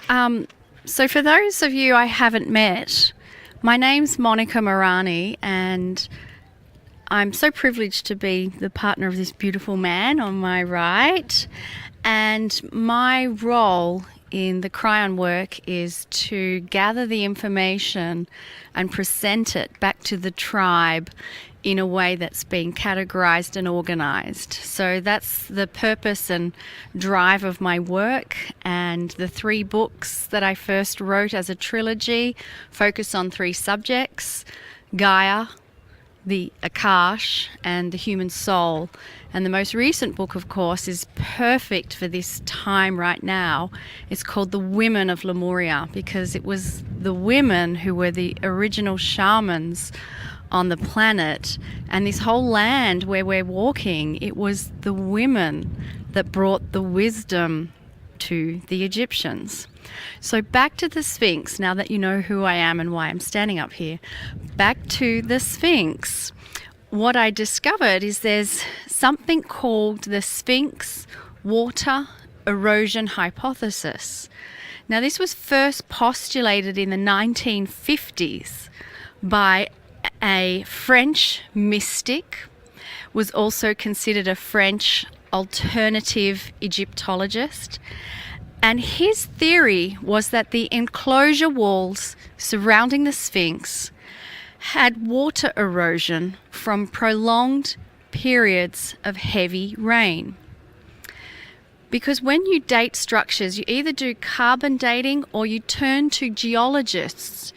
So for those of you I haven't met, my name's Monika Muranyi, and I'm so privileged to be the partner of this beautiful man on my right. And my role in the Kryon work is to gather the information and present it back to the tribe in a way that's been categorized and organized. So that's the purpose and drive of my work. And the 3 books that I first wrote as a trilogy focus on 3 subjects: Gaia, the Akash, and the human soul. And the most recent book, of course, is perfect for this time right now. It's called The Women of Lemuria, because it was the women who were the original shamans on the planet. And this whole land where we're walking, it was the women that brought the wisdom to the Egyptians. So back to the Sphinx, now that you know who I am and why I'm standing up here. Back to the Sphinx. What I discovered is there's something called the Sphinx water erosion hypothesis. Now, this was first postulated in the 1950s by a French mystic, was also considered a French alternative Egyptologist. And his theory was that the enclosure walls surrounding the Sphinx had water erosion from prolonged periods of heavy rain. Because when you date structures, you either do carbon dating or you turn to geologists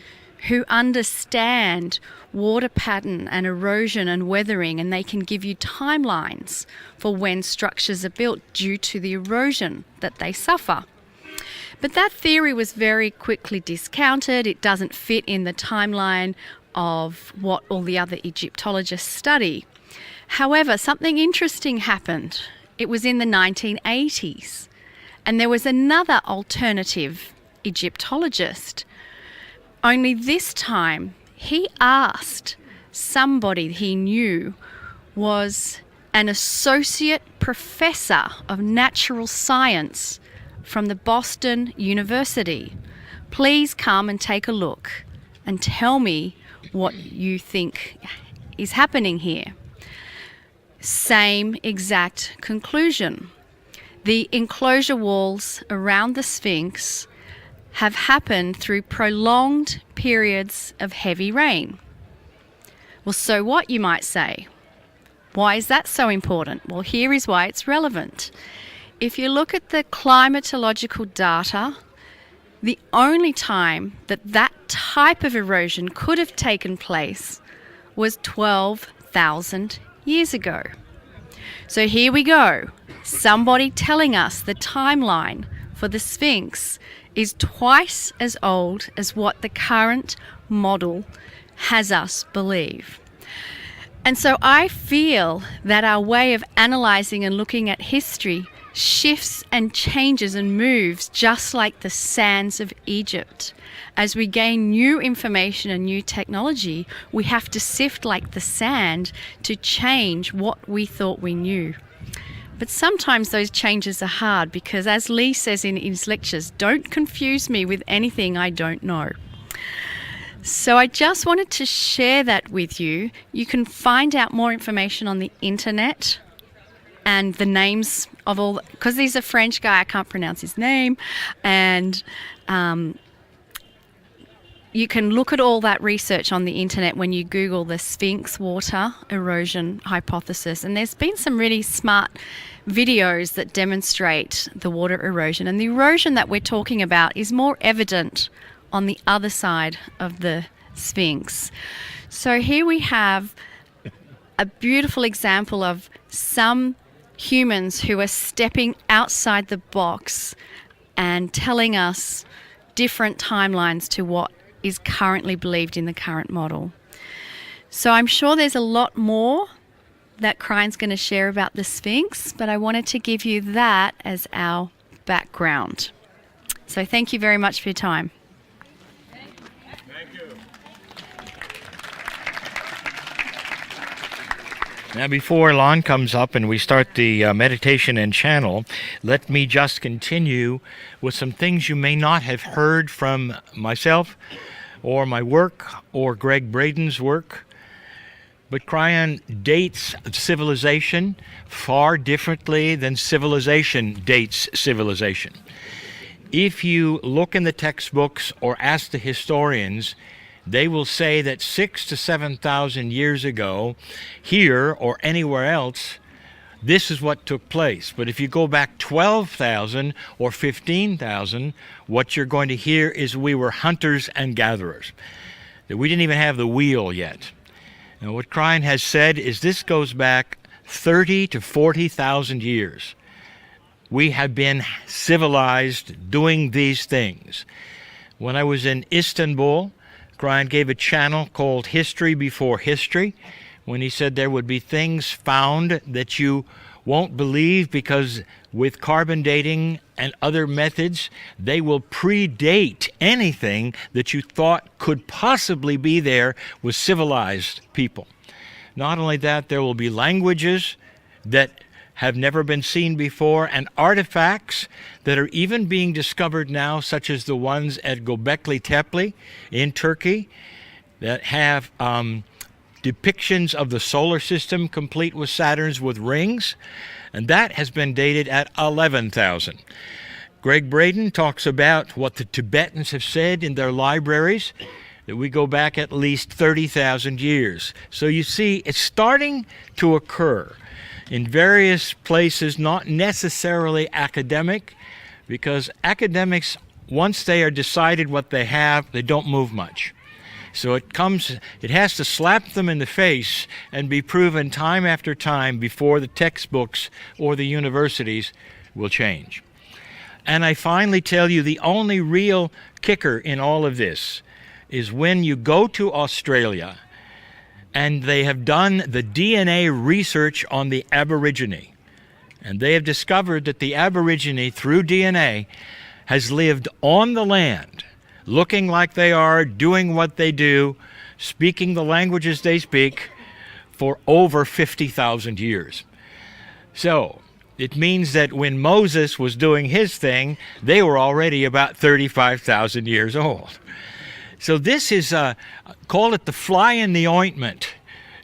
who understand water pattern and erosion and weathering, and they can give you timelines for when structures are built due to the erosion that they suffer. But that theory was very quickly discounted. It doesn't fit in the timeline of what all the other Egyptologists study. However, something interesting happened. It was in the 1980s, and there was another alternative Egyptologist. Only this time, he asked somebody he knew was an associate professor of natural science from the Boston University. Please come and take a look and tell me what you think is happening here. Same exact conclusion. The enclosure walls around the Sphinx have happened through prolonged periods of heavy rain. Well, so what, you might say? Why is that so important? Well, here is why it's relevant. If you look at the climatological data, the only time that that type of erosion could have taken place was 12,000 years ago. So here we go. Somebody telling us the timeline for the Sphinx is twice as old as what the current model has us believe. And so I feel that our way of analysing and looking at history shifts and changes and moves just like the sands of Egypt. As we gain new information and new technology, we have to sift like the sand to change what we thought we knew. But sometimes those changes are hard because, as Lee says in his lectures, don't confuse me with anything I don't know. So I just wanted to share that with you. You can find out more information on the internet and the names of all, because he's a French guy, I can't pronounce his name, and you can look at all that research on the internet when you Google the Sphinx water erosion hypothesis. And there's been some really smart videos that demonstrate the water erosion. And the erosion that we're talking about is more evident on the other side of the Sphinx. So here we have a beautiful example of some humans who are stepping outside the box and telling us different timelines to what is currently believed in the current model. So I'm sure there's a lot more that Kryon's going to share about the Sphinx, but I wanted to give you that as our background. So thank you very much for your time. Thank you. Now, before Elan comes up and we start the meditation and channel, let me just continue with some things you may not have heard from myself or my work or Greg Braden's work. But Kryon dates civilization far differently than civilization dates civilization. If you look in the textbooks or ask the historians, they will say that 6,000 to 7,000 years ago, here or anywhere else, this is what took place. But if you go back 12,000 or 15,000, what you're going to hear is we were hunters and gatherers. That we didn't even have the wheel yet. Now, what Kryon has said is this goes back 30 to 40,000 years. We have been civilized doing these things. When I was in Istanbul, Kryon gave a channel called History Before History, when he said there would be things found that you won't believe because with carbon dating and other methods, they will predate anything that you thought could possibly be there with civilized people. Not only that, there will be languages that have never been seen before, and artifacts that are even being discovered now, such as the ones at Göbekli Tepe in Turkey, that have depictions of the solar system complete with Saturns with rings, and that has been dated at 11,000. Greg Braden talks about what the Tibetans have said in their libraries, that we go back at least 30,000 years. So you see, it's starting to occur in various places, not necessarily academic, because academics, once they are decided what they have, they don't move much. So it has to slap them in the face and be proven time after time before the textbooks or the universities will change. And I finally tell you, the only real kicker in all of this is when you go to Australia and they have done the DNA research on the Aborigine. And they have discovered that the Aborigine, through DNA, has lived on the land, looking like they are, doing what they do, speaking the languages they speak, for over 50,000 years. So, it means that when Moses was doing his thing, they were already about 35,000 years old. So this is, call it the fly in the ointment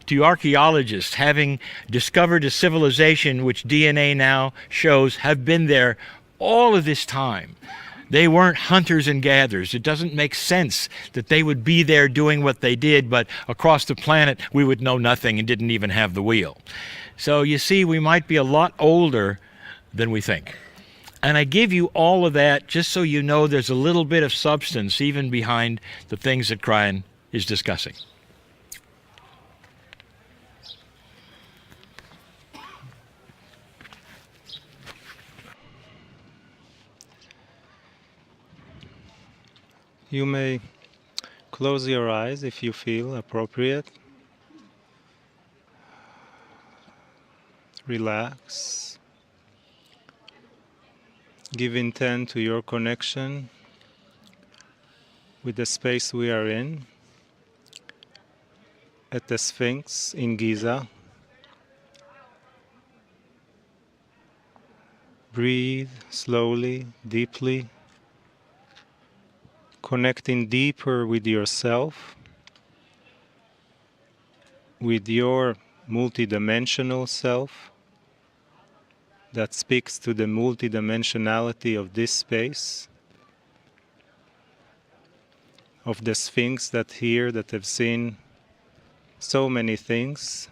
to archaeologists, having discovered a civilization which DNA now shows have been there all of this time. They weren't hunters and gatherers. It doesn't make sense that they would be there doing what they did, but across the planet we would know nothing and didn't even have the wheel. So you see, we might be a lot older than we think. And I give you all of that just so you know there's a little bit of substance even behind the things that Kryon is discussing. You may close your eyes if you feel appropriate. Relax. Give intent to your connection with the space we are in at the Sphinx in Giza. Breathe slowly, deeply, connecting deeper with yourself, with your multidimensional self that speaks to the multidimensionality of this space, of the Sphinx that have seen so many things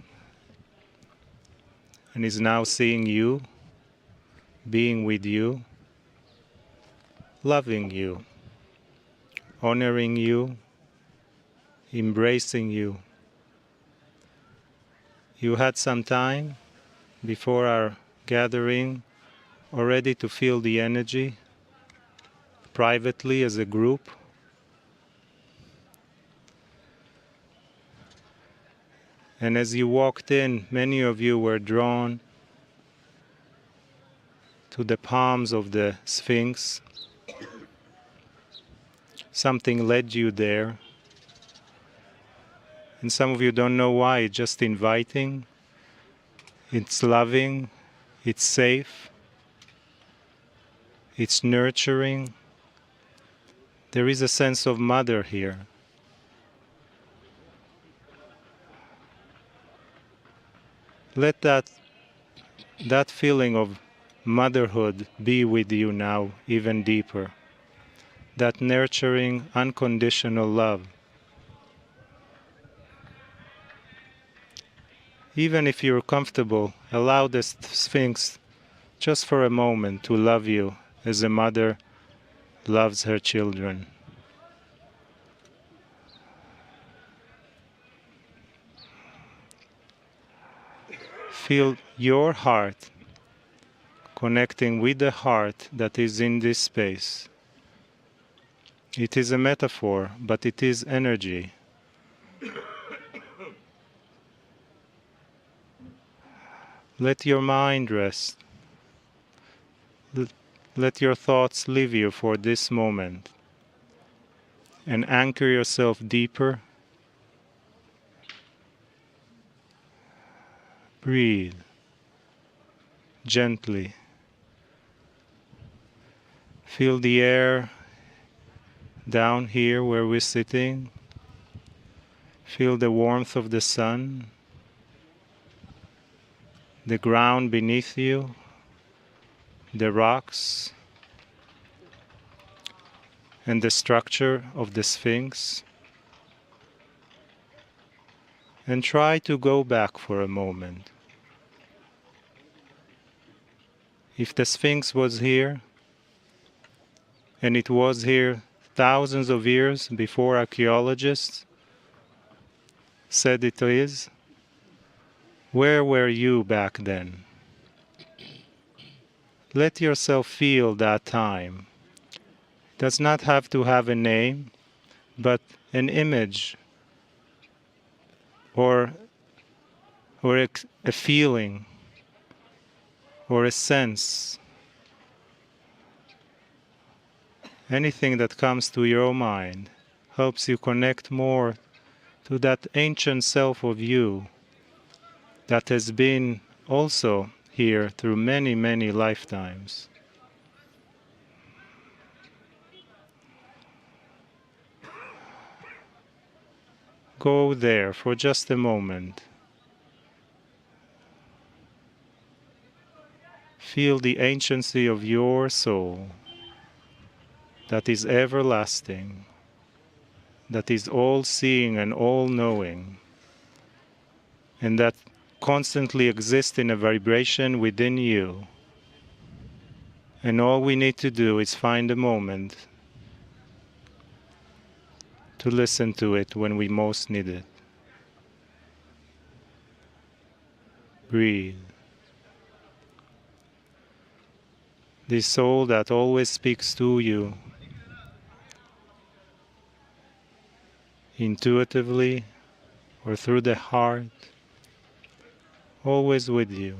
and is now seeing you, being with you, loving you, honoring you, embracing you. You had some time before our gathering already to feel the energy privately as a group. And as you walked in, many of you were drawn to the palms of the Sphinx. Something led you there. And some of you don't know why, it's just inviting. It's loving, it's safe, it's nurturing. There is a sense of mother here. Let that feeling of motherhood be with you now even deeper. That nurturing, unconditional love. Even if you're comfortable, allow the Sphinx just for a moment to love you as a mother loves her children. Feel your heart connecting with the heart that is in this space. It is a metaphor, but it is energy. Let your mind rest. Let your thoughts leave you for this moment and anchor yourself deeper. Breathe gently. Feel the air down here where we're sitting. Feel the warmth of the sun, the ground beneath you, the rocks, and the structure of the Sphinx. And try to go back for a moment. If the Sphinx was here, and it was here thousands of years before archaeologists said it is, where were you back then? Let yourself feel that time. It does not have to have a name, but an image or a feeling or a sense. Anything that comes to your mind helps you connect more to that ancient self of you that has been also here through many, many lifetimes. Go there for just a moment. Feel the anciency of your soul that is everlasting, that is all-seeing and all-knowing, and that constantly exists in a vibration within you. And all we need to do is find a moment to listen to it when we most need it. Breathe. The soul that always speaks to you intuitively or through the heart, always with you,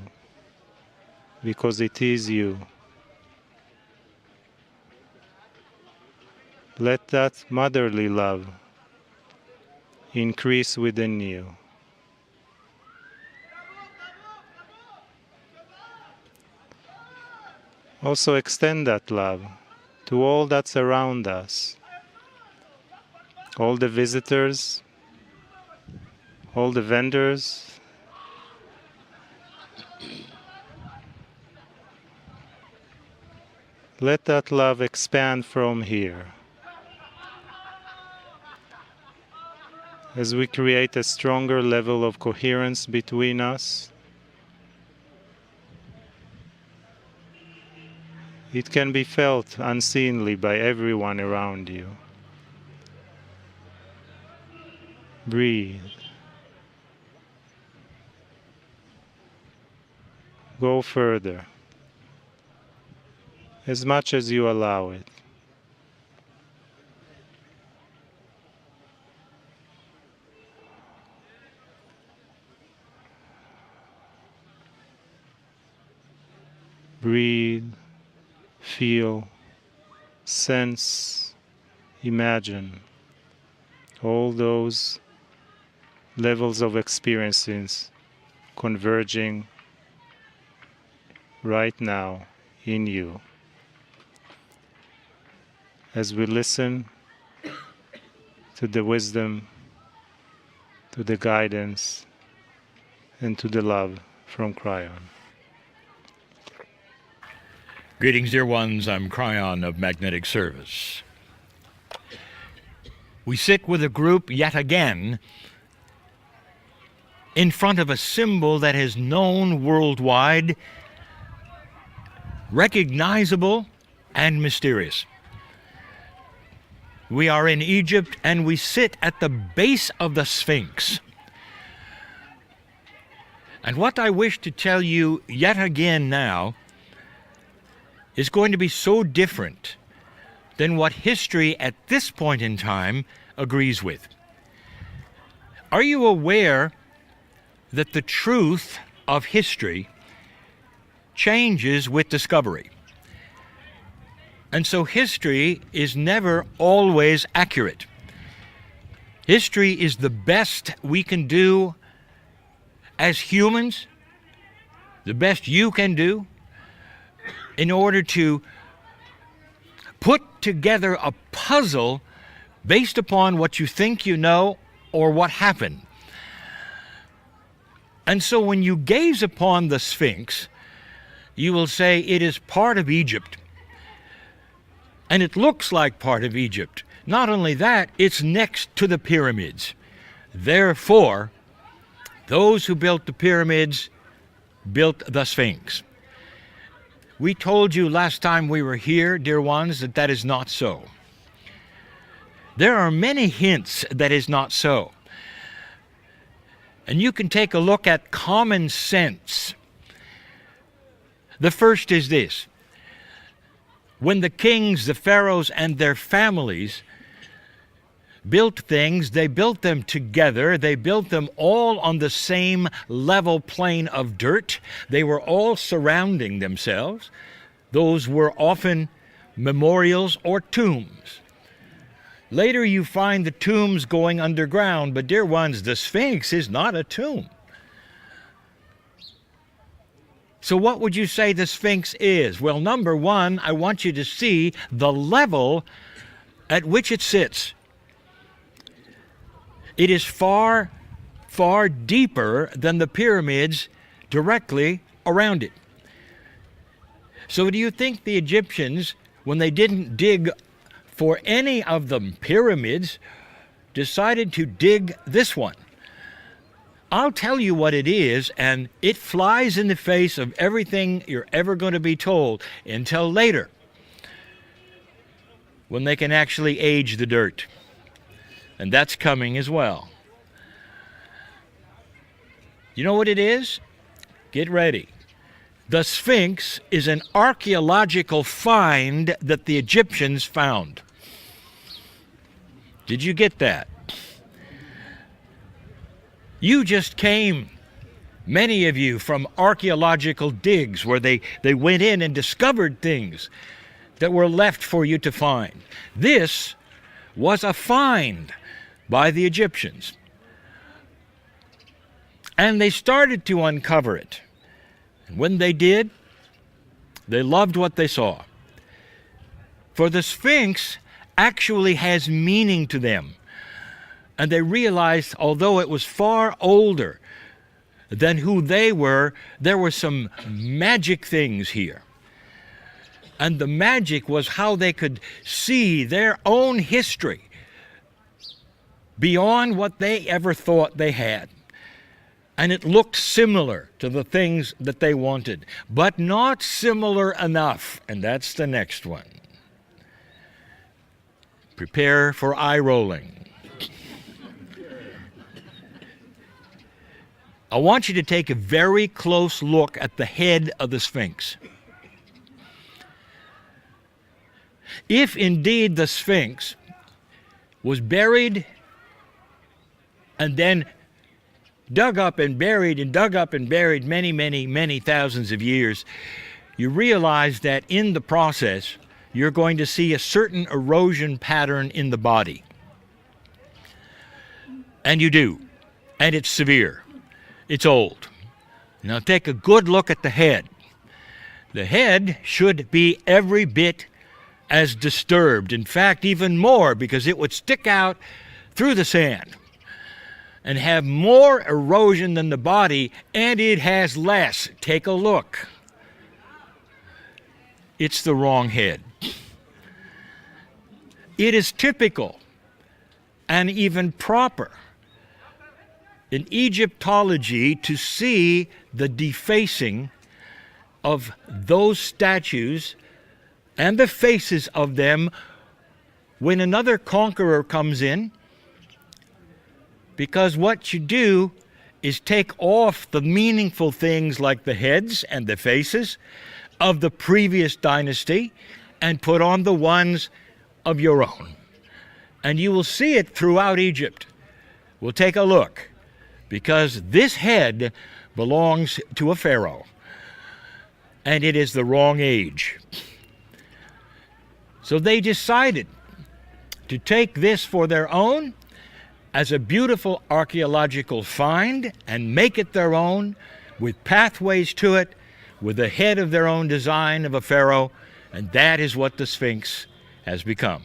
because it is you. Let that motherly love increase within you. Also extend that love to all that's around us, all the visitors, all the vendors. Let that love expand from here as we create a stronger level of coherence between us. It can be felt unseenly by everyone around you. Breathe. Go further, as much as you allow it. Breathe, feel, sense, imagine all those levels of experiences converging right now in you. As we listen to the wisdom, to the guidance, and to the love from Kryon. Greetings, dear ones. I'm Kryon of Magnetic Service. We sit with a group yet again in front of a symbol that is known worldwide, recognizable, and mysterious. We are in Egypt and we sit at the base of the Sphinx. And what I wish to tell you yet again now is going to be so different than what history at this point in time agrees with. Are you aware that the truth of history changes with discovery? And so history is never always accurate. History is the best we can do as humans, the best you can do, in order to put together a puzzle based upon what you think you know or what happened. And so when you gaze upon the Sphinx, you will say it is part of Egypt. And it looks like part of Egypt. Not only that, it's next to the pyramids. Therefore, those who built the pyramids built the Sphinx. We told you last time we were here, dear ones, that that is not so. There are many hints that is not so. And you can take a look at common sense. The first is this. When the kings, the pharaohs, and their families built things, they built them together. They built them all on the same level plane of dirt. They were all surrounding themselves. Those were often memorials or tombs. Later you find the tombs going underground, but dear ones, the Sphinx is not a tomb. So what would you say the Sphinx is? Well, number one, I want you to see the level at which it sits. It is far, far deeper than the pyramids directly around it. So do you think the Egyptians, when they didn't dig for any of the pyramids, decided to dig this one? I'll tell you what it is, and it flies in the face of everything you're ever going to be told until later, when they can actually age the dirt. And that's coming as well. You know what it is? Get ready. The Sphinx is an archaeological find that the Egyptians found. Did you get that? You just came, many of you, from archaeological digs where they went in and discovered things that were left for you to find. This was a find by the Egyptians. And they started to uncover it. And when they did, they loved what they saw. For the Sphinx actually has meaning to them. And they realized, although it was far older than who they were, there were some magic things here. And the magic was how they could see their own history beyond what they ever thought they had. And it looked similar to the things that they wanted, but not similar enough. And that's the next one. Prepare for eye rolling. I want you to take a very close look at the head of the Sphinx. If indeed the Sphinx was buried and then dug up and buried and dug up and buried many, many, many thousands of years, you realize that in the process, you're going to see a certain erosion pattern in the body. And you do. And it's severe. It's old. Now take a good look at the head. The head should be every bit as disturbed. In fact, even more, because it would stick out through the sand and have more erosion than the body, and it has less. Take a look. It's the wrong head. It is typical and even proper in Egyptology to see the defacing of those statues and the faces of them when another conqueror comes in, because what you do is take off the meaningful things like the heads and the faces of the previous dynasty and put on the ones of your own. And you will see it throughout Egypt. We'll take a look, because this head belongs to a pharaoh, and it is the wrong age. So they decided to take this for their own as a beautiful archaeological find and make it their own with pathways to it, with the head of their own design of a pharaoh, and that is what the Sphinx has become.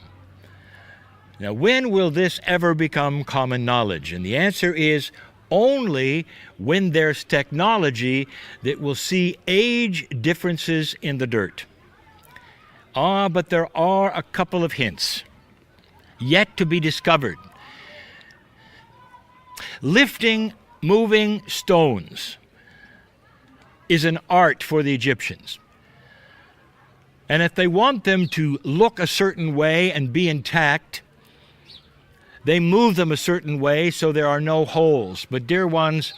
Now, when will this ever become common knowledge? And the answer is only when there's technology that will see age differences in the dirt. But there are a couple of hints yet to be discovered. Lifting moving stones is an art for the Egyptians. And if they want them to look a certain way and be intact, they move them a certain way so there are no holes. But dear ones,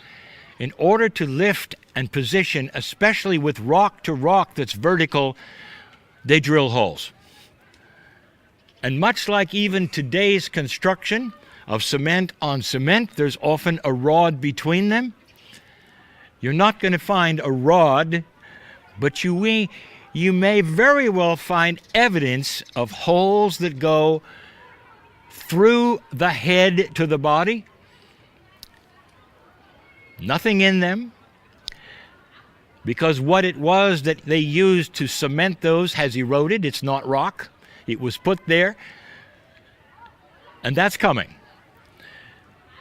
in order to lift and position, especially with rock to rock that's vertical, they drill holes. And much like even today's construction of cement on cement, there's often a rod between them. You're not going to find a rod, but you may very well find evidence of holes that go through the head to the body. Nothing in them, because what it was that they used to cement those has eroded. It's not rock. It was put there, and that's coming.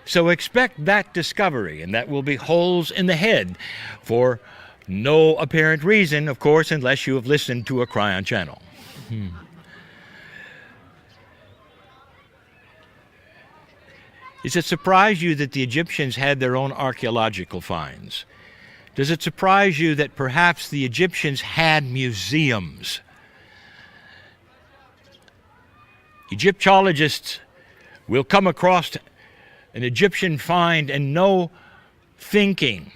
So expect that discovery, and that will be holes in the head for no apparent reason, of course, unless you have listened to a Kryon channel. Does it surprise you that the Egyptians had their own archaeological finds? Does it surprise you that perhaps the Egyptians had museums? Egyptologists will come across an Egyptian find and no thinking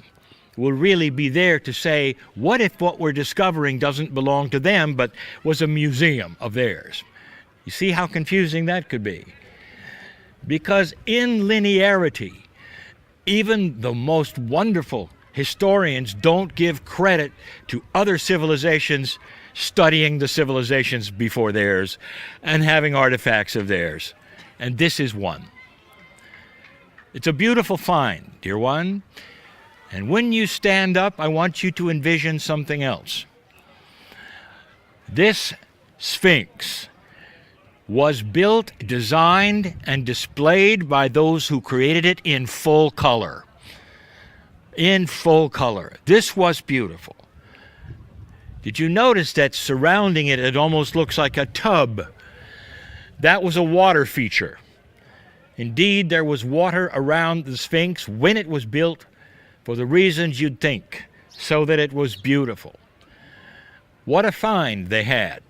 will really be there to say, what if what we're discovering doesn't belong to them but was a museum of theirs? You see how confusing that could be? Because in linearity, even the most wonderful historians don't give credit to other civilizations studying the civilizations before theirs and having artifacts of theirs. And this is one. It's a beautiful find, dear one. And when you stand up, I want you to envision something else. This Sphinx was built, designed, and displayed by those who created it in full color. In full color. This was beautiful. Did you notice that surrounding it, it almost looks like a tub? That was a water feature. Indeed, there was water around the Sphinx when it was built for the reasons you'd think, so that it was beautiful. What a find they had.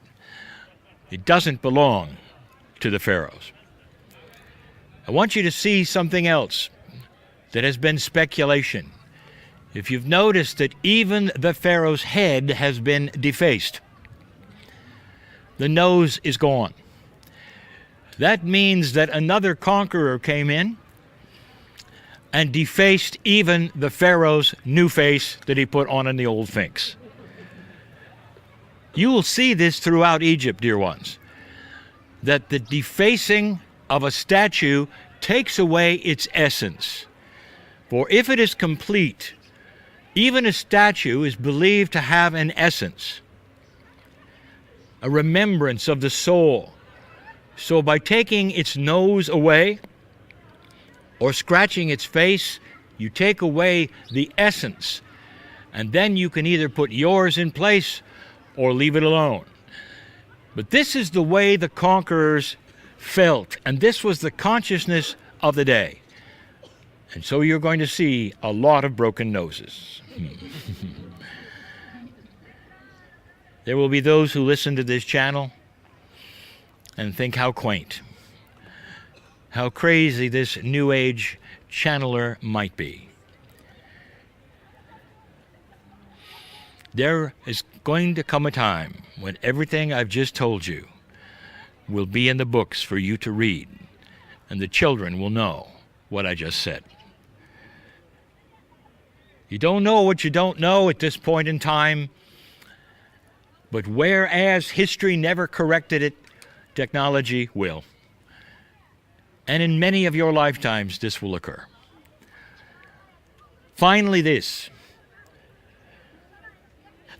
It doesn't belong to the pharaohs. I want you to see something else that has been speculation. If you've noticed that even the pharaoh's head has been defaced, the nose is gone. That means that another conqueror came in and defaced even the pharaoh's new face that he put on in the old Sphinx. You will see this throughout Egypt, dear ones, that the defacing of a statue takes away its essence. For if it is complete, even a statue is believed to have an essence. a remembrance of the soul. So by taking its nose away or scratching its face, you take away the essence, and then you can either put yours in place or leave it alone. But this is the way the conquerors felt, and this was the consciousness of the day. And so you're going to see a lot of broken noses. There will be those who listen to this channel and think how quaint, how crazy this New Age channeler might be. There is going to come a time when everything I've just told you will be in the books for you to read, and the children will know what I just said. You don't know what you don't know at this point in time, but whereas history never corrected it, technology will. And in many of your lifetimes, this will occur. Finally, this.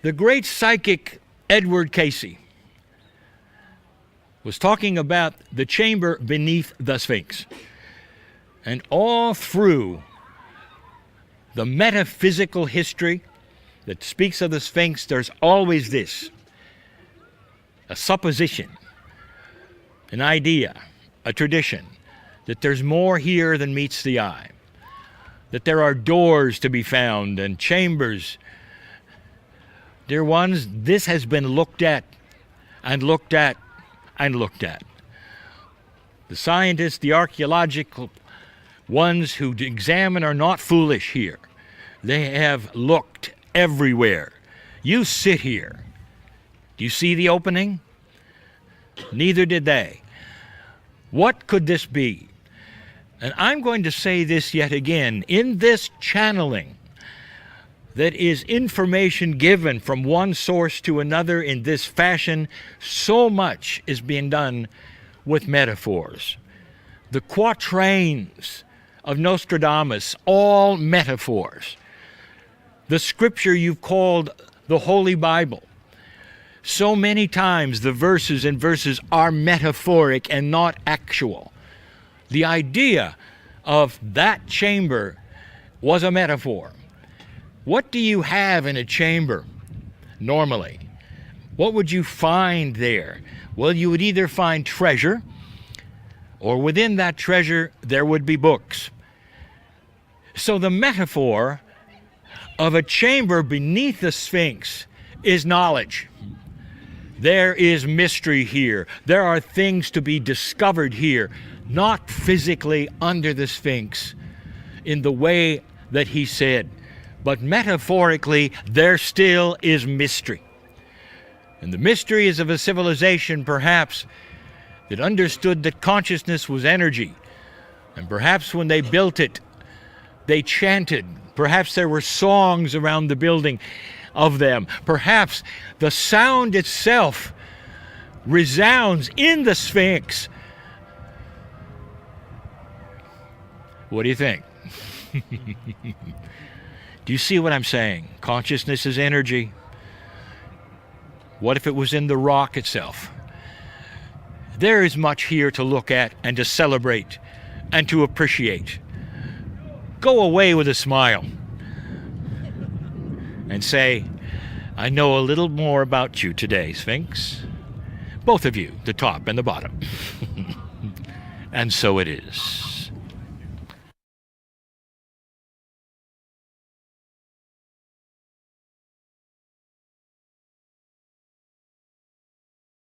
The great psychic Edward Casey was talking about the chamber beneath the Sphinx. And all through the metaphysical history that speaks of the Sphinx, there's always this: a supposition, an idea, a tradition, that there's more here than meets the eye, that there are doors to be found and chambers. Dear ones, this has been looked at and looked at and looked at. The scientists, the archaeological ones who examine are not foolish here. They have looked everywhere. You sit here. Do you see the opening? Neither did they. What could this be? And I'm going to say this yet again. In this channeling, that is information given from one source to another in this fashion, so much is being done with metaphors. The quatrains of Nostradamus, all metaphors. The scripture you've called the Holy Bible. So many times the verses are metaphoric and not actual. The idea of that chamber was a metaphor. What do you have in a chamber normally? What would you find there? Well, you would either find treasure, or within that treasure there would be books. So the metaphor of a chamber beneath the Sphinx is knowledge. There is mystery here. There are things to be discovered here, not physically under the Sphinx in the way that he said, but metaphorically, there still is mystery. And the mystery is of a civilization, perhaps, that understood that consciousness was energy. And perhaps when they built it, they chanted. Perhaps there were songs around the building of them. Perhaps the sound itself resounds in the Sphinx. What do you think? Do you see what I'm saying? Consciousness is energy. What if it was in the rock itself? There is much here to look at and to celebrate and to appreciate. Go away with a smile and say, I know a little more about you today, Sphinx. Both of you, the top and the bottom. And so it is.